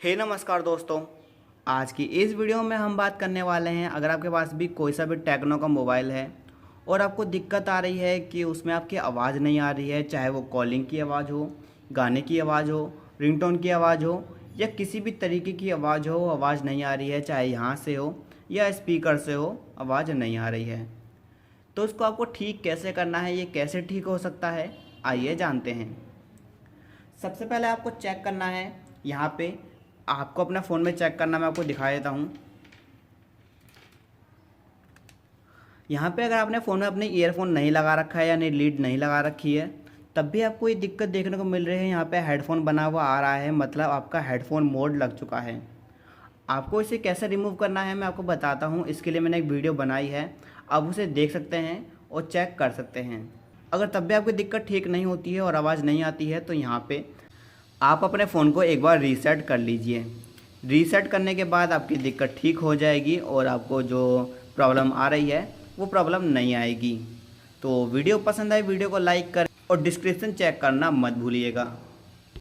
नमस्कार दोस्तों। आज की इस वीडियो में हम बात करने वाले हैं, अगर आपके पास भी कोई सा भी टेक्नो का मोबाइल है और आपको दिक्कत आ रही है कि उसमें आपकी आवाज़ नहीं आ रही है, चाहे वो कॉलिंग की आवाज़ हो, गाने की आवाज़ हो, रिंगटोन की आवाज़ हो या किसी भी तरीके की आवाज़ हो, आवाज़ नहीं आ रही है, चाहे यहाँ से हो या स्पीकर से हो, आवाज़ नहीं आ रही है, तो उसको आपको ठीक कैसे करना है, ये कैसे ठीक हो सकता है, आइए जानते हैं। सबसे पहले आपको चेक करना है, यहाँ पे आपको अपना फ़ोन में चेक करना, मैं आपको दिखा देता हूँ। यहाँ पे अगर आपने फ़ोन में अपने ईयरफोन नहीं लगा रखा है यानी लीड नहीं लगा रखी है, तब भी आपको ये दिक्कत देखने को मिल रही है। यहाँ पे हेडफोन बना हुआ आ रहा है, मतलब आपका हेडफोन मोड लग चुका है। आपको इसे कैसे रिमूव करना है मैं आपको बताता हूँ। इसके लिए मैंने एक वीडियो बनाई है, आप उसे देख सकते हैं और चेक कर सकते हैं। अगर तब भी आपकी दिक्कत ठीक नहीं होती है और आवाज़ नहीं आती है, तो यहाँ पे आप अपने फ़ोन को एक बार रीसेट कर लीजिए। रीसेट करने के बाद आपकी दिक्कत ठीक हो जाएगी और आपको जो प्रॉब्लम आ रही है वो प्रॉब्लम नहीं आएगी। तो वीडियो पसंद आए वीडियो को लाइक करें और डिस्क्रिप्शन चेक करना मत भूलिएगा।